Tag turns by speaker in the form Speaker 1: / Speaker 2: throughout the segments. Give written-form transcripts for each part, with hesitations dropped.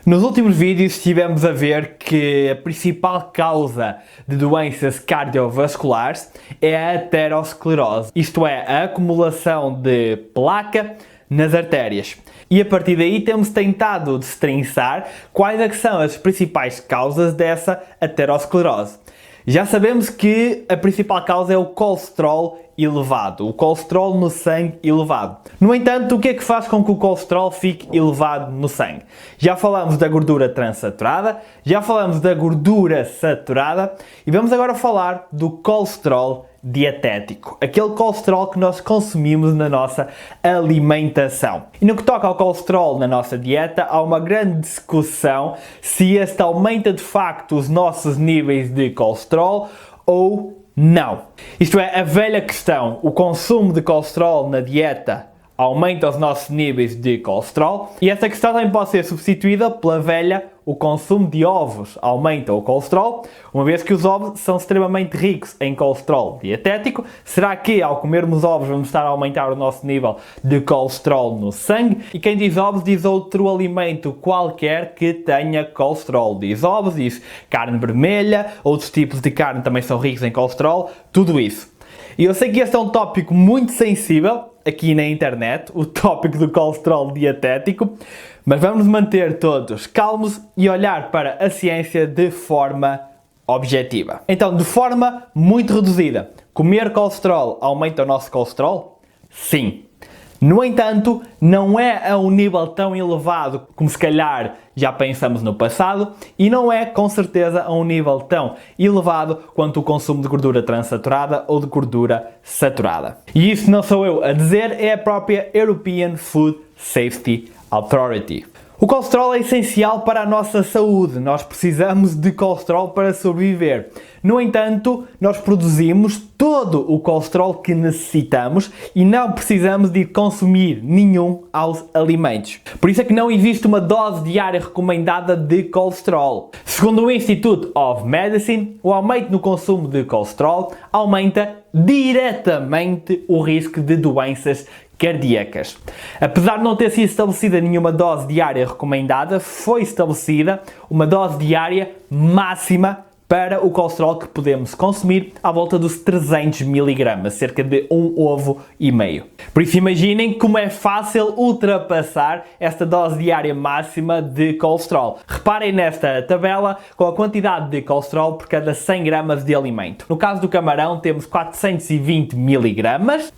Speaker 1: Nos últimos vídeos estivemos a ver que a principal causa de doenças cardiovasculares é a aterosclerose, isto é, a acumulação de placa nas artérias. E a partir daí temos tentado destrinçar quais é que são as principais causas dessa aterosclerose. Já sabemos que a principal causa é o colesterol elevado, o colesterol no sangue elevado. No entanto, o que é que faz com que o colesterol fique elevado no sangue? Já falamos da gordura transsaturada, já falamos da gordura saturada e vamos agora falar do colesterol dietético, aquele colesterol que nós consumimos na nossa alimentação. E no que toca ao colesterol na nossa dieta, há uma grande discussão se este aumenta de facto os nossos níveis de colesterol ou não. Isto é, a velha questão, o consumo de colesterol na dieta aumenta os nossos níveis de colesterol, e essa questão também pode ser substituída pela velha, o consumo de ovos aumenta o colesterol, uma vez que os ovos são extremamente ricos em colesterol dietético. Será que ao comermos ovos vamos estar a aumentar o nosso nível de colesterol no sangue? E quem diz ovos diz outro alimento qualquer que tenha colesterol. Diz ovos, diz carne vermelha, outros tipos de carne também são ricos em colesterol, tudo isso. E eu sei que este é um tópico muito sensível aqui na internet, o tópico do colesterol dietético, mas vamos manter todos calmos e olhar para a ciência de forma objetiva. Então, de forma muito reduzida, comer colesterol aumenta o nosso colesterol? Sim. No entanto, não é a um nível tão elevado como se calhar já pensamos no passado e não é com certeza a um nível tão elevado quanto o consumo de gordura transsaturada ou de gordura saturada. E isso não sou eu a dizer, é a própria European Food Safety Authority. O colesterol é essencial para a nossa saúde, nós precisamos de colesterol para sobreviver. No entanto, nós produzimos todo o colesterol que necessitamos e não precisamos de consumir nenhum aos alimentos. Por isso é que não existe uma dose diária recomendada de colesterol. Segundo o Institute of Medicine, o aumento no consumo de colesterol aumenta diretamente o risco de doenças cardíacas. Apesar de não ter sido estabelecida nenhuma dose diária recomendada, foi estabelecida uma dose diária máxima para o colesterol que podemos consumir à volta dos 300 mg, cerca de um ovo e meio. Por isso imaginem como é fácil ultrapassar esta dose diária máxima de colesterol. Reparem nesta tabela com a quantidade de colesterol por cada 100 gramas de alimento. No caso do camarão temos 420 mg,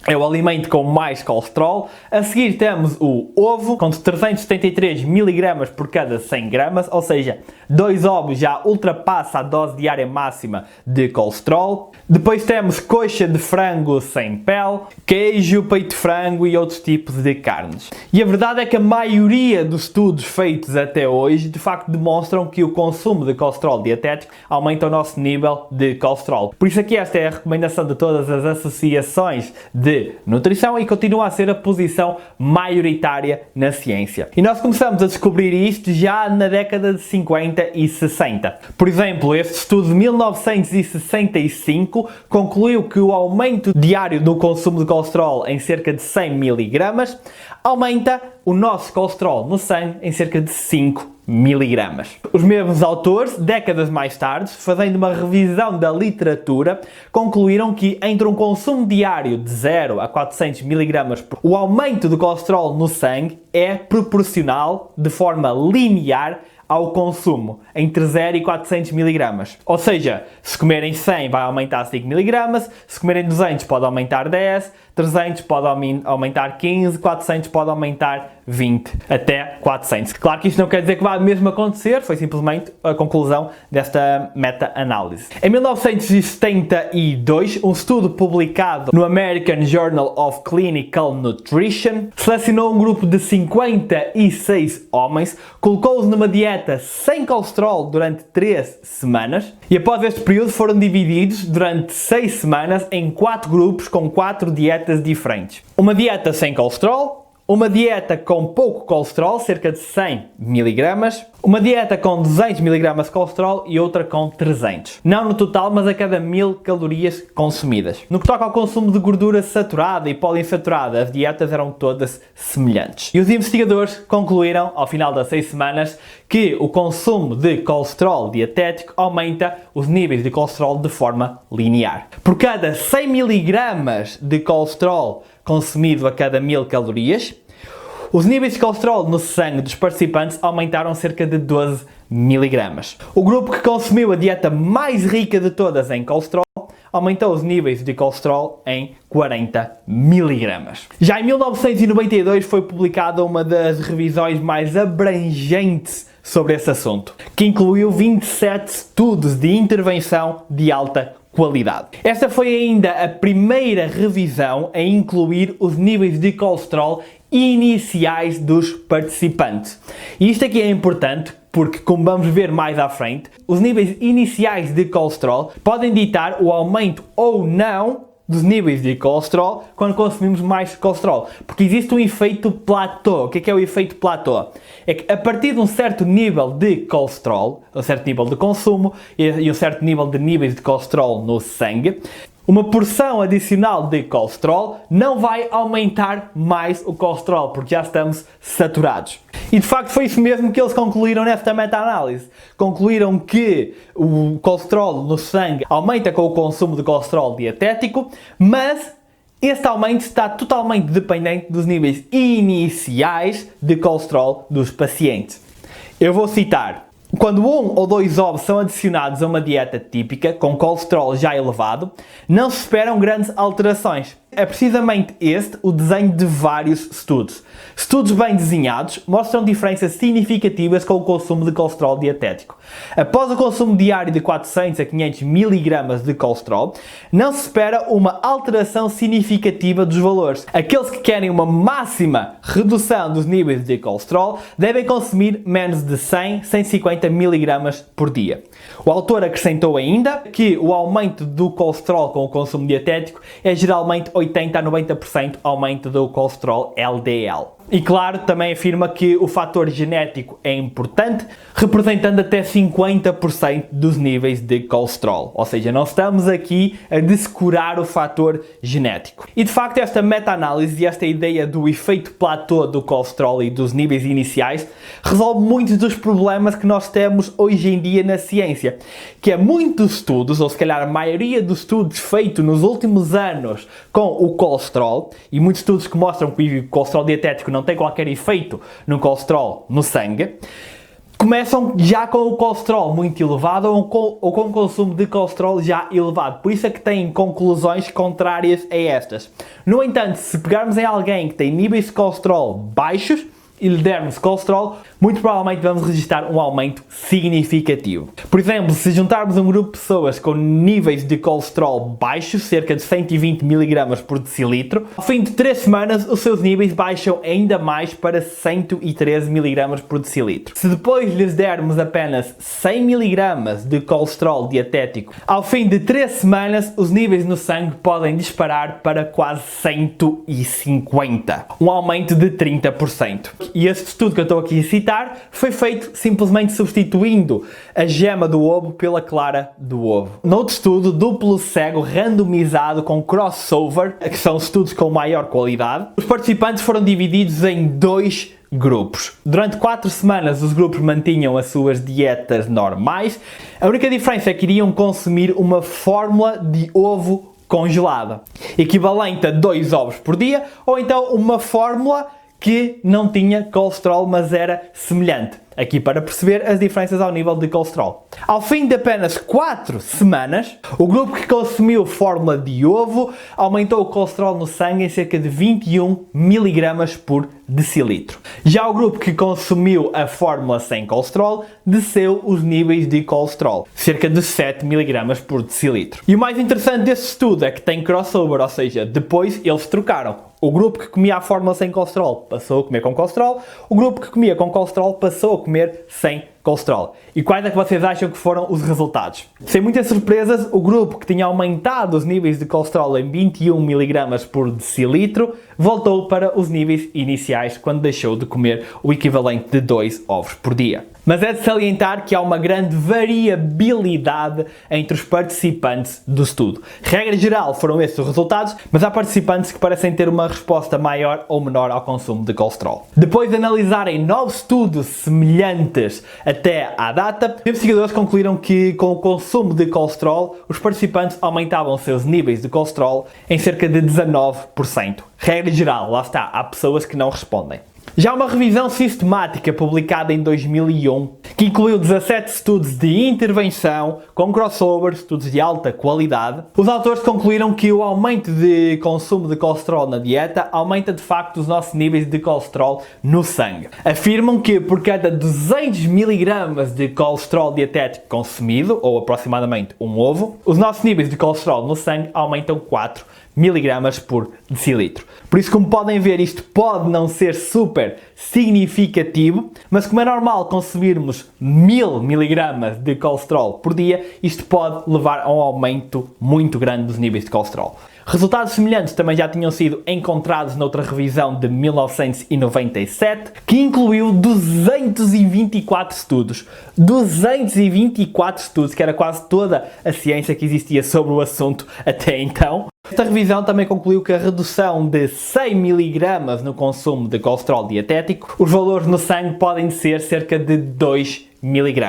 Speaker 1: é o alimento com mais colesterol. A seguir temos o ovo com 373 mg por cada 100 gramas, ou seja, 2 ovos já ultrapassa a dose diária máxima de colesterol. Depois temos coxa de frango sem pele, queijo, peito de frango e outros tipos de carnes. E a verdade é que a maioria dos estudos feitos até hoje de facto demonstram que o consumo de colesterol dietético aumenta o nosso nível de colesterol. Por isso aqui esta é a recomendação de todas as associações de nutrição e continua a ser a posição maioritária na ciência. E nós começamos a descobrir isto já na década de 50 e 60. Por exemplo, este estudo de 1965 concluiu que o aumento diário do consumo de colesterol em cerca de 100 mg aumenta o nosso colesterol no sangue em cerca de 5 mg. Os mesmos autores, décadas mais tarde, fazendo uma revisão da literatura, concluíram que entre um consumo diário de 0 a 400 mg, o aumento do colesterol no sangue é proporcional de forma linear ao consumo, entre 0 e 400 mg. Ou seja, se comerem 100 vai aumentar 5 mg, se comerem 200 pode aumentar 10, 300 pode aumentar 15, 400 pode aumentar 20, até 400. Claro que isto não quer dizer que vai mesmo acontecer, foi simplesmente a conclusão desta meta-análise. Em 1972, um estudo publicado no American Journal of Clinical Nutrition selecionou um grupo de 56 homens, colocou-os numa dieta sem colesterol durante 3 semanas e após este período foram divididos durante 6 semanas em 4 grupos com 4 dietas diferentes. Uma dieta sem colesterol, uma dieta com pouco colesterol, cerca de 100 mg, Uma dieta com 200 mg de colesterol e outra com 300. Não no total, mas a cada 1000 calorias consumidas. No que toca ao consumo de gordura saturada e poliinsaturada, as dietas eram todas semelhantes. E os investigadores concluíram, ao final das 6 semanas, que o consumo de colesterol dietético aumenta os níveis de colesterol de forma linear. Por cada 100 mg de colesterol consumido a cada 1000 calorias, os níveis de colesterol no sangue dos participantes aumentaram cerca de 12 mg. O grupo que consumiu a dieta mais rica de todas em colesterol aumentou os níveis de colesterol em 40 mg. Já em 1992 foi publicada uma das revisões mais abrangentes sobre esse assunto, que incluiu 27 estudos de intervenção de alta qualidade. Esta foi ainda a primeira revisão a incluir os níveis de colesterol iniciais dos participantes. E isto aqui é importante porque, como vamos ver mais à frente, os níveis iniciais de colesterol podem ditar o aumento ou não dos níveis de colesterol quando consumimos mais colesterol. Porque existe um efeito platô. O que é o efeito platô? É que a partir de um certo nível de colesterol, um certo nível de consumo e um certo nível de níveis de colesterol no sangue, uma porção adicional de colesterol não vai aumentar mais o colesterol, porque já estamos saturados. E de facto foi isso mesmo que eles concluíram nesta meta-análise. Concluíram que o colesterol no sangue aumenta com o consumo de colesterol dietético, mas este aumento está totalmente dependente dos níveis iniciais de colesterol dos pacientes. Eu vou citar. Quando 1 ou 2 ovos são adicionados a uma dieta típica, com colesterol já elevado, não se esperam grandes alterações. É precisamente este o desenho de vários estudos. Estudos bem desenhados mostram diferenças significativas com o consumo de colesterol dietético. Após o consumo diário de 400 a 500 mg de colesterol, não se espera uma alteração significativa dos valores. Aqueles que querem uma máxima redução dos níveis de colesterol devem consumir menos de 100-150 mg por dia. O autor acrescentou ainda que o aumento do colesterol com o consumo dietético é geralmente 80 a 90% aumento do colesterol LDL. E claro, também afirma que o fator genético é importante, representando até 50% dos níveis de colesterol. Ou seja, não estamos aqui a descurar o fator genético. E de facto esta meta-análise e esta ideia do efeito platô do colesterol e dos níveis iniciais resolve muitos dos problemas que nós temos hoje em dia na ciência. Que é muitos estudos, ou se calhar a maioria dos estudos feitos nos últimos anos com o colesterol, e muitos estudos que mostram que o colesterol dietético não tem qualquer efeito no colesterol no sangue, começam já com o colesterol muito elevado ou com o consumo de colesterol já elevado. Por isso é que têm conclusões contrárias a estas. No entanto, se pegarmos em alguém que tem níveis de colesterol baixos e lhe dermos colesterol, muito provavelmente vamos registrar um aumento significativo. Por exemplo, se juntarmos um grupo de pessoas com níveis de colesterol baixos, cerca de 120 mg por decilitro, ao fim de 3 semanas os seus níveis baixam ainda mais para 113 mg por decilitro. Se depois lhes dermos apenas 100 mg de colesterol dietético, ao fim de 3 semanas os níveis no sangue podem disparar para quase 150, um aumento de 30%. E este estudo que eu estou aqui a citar foi feito simplesmente substituindo a gema do ovo pela clara do ovo. Noutro estudo, duplo cego randomizado com crossover, que são estudos com maior qualidade, os participantes foram divididos em 2 grupos. Durante 4 semanas os grupos mantinham as suas dietas normais. A única diferença é que iriam consumir uma fórmula de ovo congelada, equivalente a 2 ovos por dia, ou então uma fórmula que não tinha colesterol, mas era semelhante. Aqui para perceber as diferenças ao nível de colesterol. Ao fim de apenas 4 semanas, o grupo que consumiu fórmula de ovo aumentou o colesterol no sangue em cerca de 21 mg por decilitro. Já o grupo que consumiu a fórmula sem colesterol desceu os níveis de colesterol, cerca de 7 mg por decilitro. E o mais interessante desse estudo é que tem crossover, ou seja, depois eles trocaram. O grupo que comia a fórmula sem colesterol passou a comer com colesterol, o grupo que comia com colesterol passou a comer sem colesterol. E quais é que vocês acham que foram os resultados? Sem muitas surpresas, o grupo que tinha aumentado os níveis de colesterol em 21 mg por decilitro voltou para os níveis iniciais quando deixou de comer o equivalente de 2 ovos por dia. Mas é de salientar que há uma grande variabilidade entre os participantes do estudo. Regra geral foram estes os resultados, mas há participantes que parecem ter uma resposta maior ou menor ao consumo de colesterol. Depois de analisarem 9 estudos semelhantes até à data, os investigadores concluíram que com o consumo de colesterol, os participantes aumentavam seus níveis de colesterol em cerca de 19%. Regra geral, lá está, há pessoas que não respondem. Já uma revisão sistemática publicada em 2001, que incluiu 17 estudos de intervenção com crossovers, estudos de alta qualidade, os autores concluíram que o aumento de consumo de colesterol na dieta aumenta de facto os nossos níveis de colesterol no sangue. Afirmam que por cada 200 mg de colesterol dietético consumido, ou aproximadamente um ovo, os nossos níveis de colesterol no sangue aumentam 4 mg por decilitro. Por isso, como podem ver, isto pode não ser super significativo, mas como é normal consumirmos 1000 mg de colesterol por dia, isto pode levar a um aumento muito grande dos níveis de colesterol. Resultados semelhantes também já tinham sido encontrados noutra revisão de 1997, que incluiu 224 estudos. 224 estudos, que era quase toda a ciência que existia sobre o assunto até então. Esta revisão também concluiu que a redução de 100 mg no consumo de colesterol dietético, os valores no sangue podem ser cerca de 2 mg.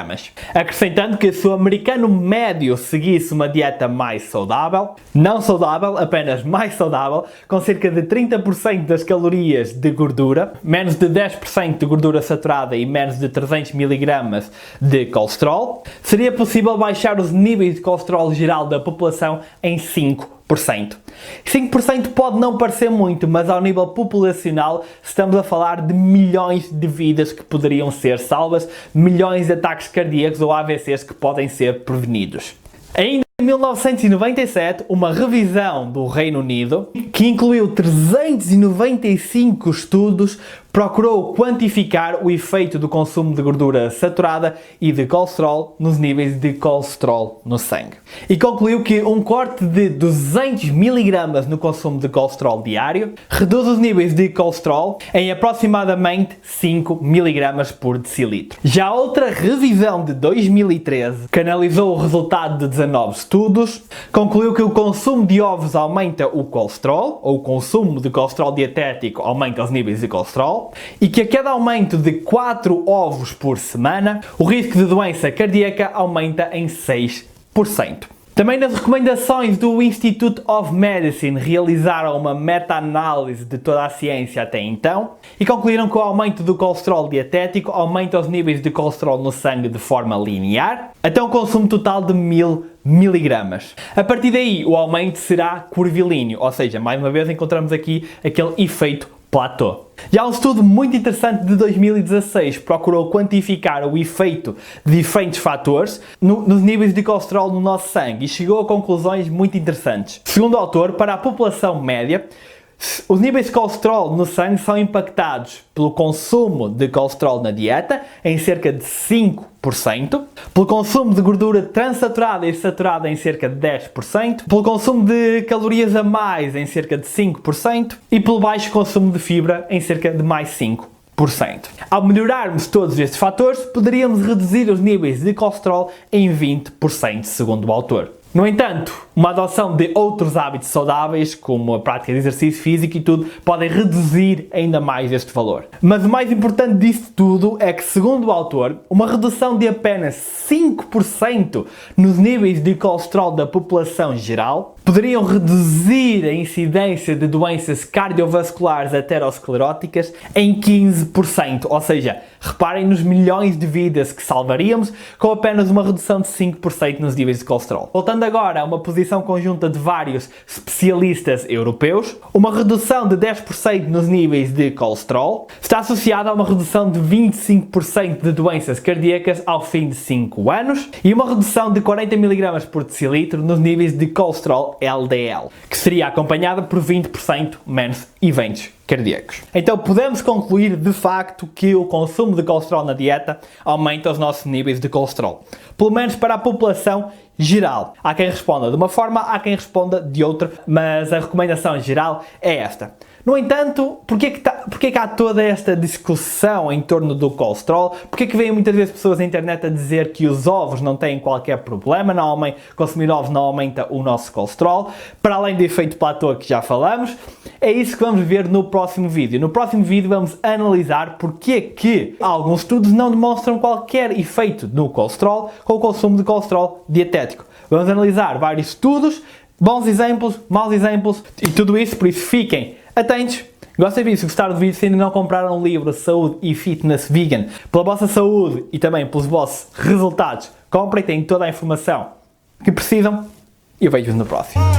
Speaker 1: Acrescentando que se o americano médio seguisse uma dieta mais saudável, não saudável, apenas mais saudável, com cerca de 30% das calorias de gordura, menos de 10% de gordura saturada e menos de 300 mg de colesterol, seria possível baixar os níveis de colesterol geral da população em 5%. 5% pode não parecer muito, mas ao nível populacional estamos a falar de milhões de vidas que poderiam ser salvas, milhões de ataques cardíacos ou AVCs que podem ser prevenidos. Ainda em 1997, uma revisão do Reino Unido, que incluiu 395 estudos, procurou quantificar o efeito do consumo de gordura saturada e de colesterol nos níveis de colesterol no sangue. E concluiu que um corte de 200 mg no consumo de colesterol diário reduz os níveis de colesterol em aproximadamente 5 mg por decilitro. Já outra revisão de 2013, que analisou o resultado de 19 estudos, concluiu que o consumo de ovos aumenta o colesterol, ou o consumo de colesterol dietético aumenta os níveis de colesterol, e que a cada aumento de 4 ovos por semana, o risco de doença cardíaca aumenta em 6%. Também nas recomendações do Institute of Medicine realizaram uma meta-análise de toda a ciência até então e concluíram que o aumento do colesterol dietético aumenta os níveis de colesterol no sangue de forma linear até um consumo total de 1000 mg. A partir daí o aumento será curvilíneo, ou seja, mais uma vez encontramos aqui aquele efeito platô. Já um estudo muito interessante de 2016 procurou quantificar o efeito de diferentes fatores nos níveis de colesterol no nosso sangue e chegou a conclusões muito interessantes. Segundo o autor, para a população média, os níveis de colesterol no sangue são impactados pelo consumo de colesterol na dieta, em cerca de 5%, pelo consumo de gordura transaturada e saturada em cerca de 10%, pelo consumo de calorias a mais em cerca de 5% e pelo baixo consumo de fibra em cerca de mais 5%. Ao melhorarmos todos estes fatores, poderíamos reduzir os níveis de colesterol em 20%, segundo o autor. No entanto, uma adoção de outros hábitos saudáveis, como a prática de exercício físico e tudo, podem reduzir ainda mais este valor. Mas o mais importante disto tudo é que, segundo o autor, uma redução de apenas 5% nos níveis de colesterol da população geral poderiam reduzir a incidência de doenças cardiovasculares ateroscleróticas em 15%. Ou seja, reparem nos milhões de vidas que salvaríamos com apenas uma redução de 5% nos níveis de colesterol. Voltando agora a uma posição conjunta de vários especialistas europeus, uma redução de 10% nos níveis de colesterol está associada a uma redução de 25% de doenças cardíacas ao fim de 5 anos e uma redução de 40 mg por decilitro nos níveis de colesterol LDL, que seria acompanhada por 20% menos eventos cardíacos. Então podemos concluir de facto que o consumo de colesterol na dieta aumenta os nossos níveis de colesterol. Pelo menos para a população geral. Há quem responda de uma forma, há quem responda de outra, mas a recomendação geral é esta. No entanto, porquê que há toda esta discussão em torno do colesterol? Porquê que vêm muitas vezes pessoas na internet a dizer que os ovos não têm qualquer problema, consumir ovos não aumenta o nosso colesterol, para além do efeito platô que já falamos? É isso que vamos ver no próximo vídeo. No próximo vídeo vamos analisar porquê que alguns estudos não demonstram qualquer efeito no colesterol com o consumo de colesterol dietético. Vamos analisar vários estudos, bons exemplos, maus exemplos e tudo isso, por isso fiquem atentos. Gostem disso, se gostaram do vídeo, se ainda não compraram o livro Saúde e Fitness Vegan, pela vossa saúde e também pelos vossos resultados, comprem, têm toda a informação que precisam e eu vejo-vos no próximo.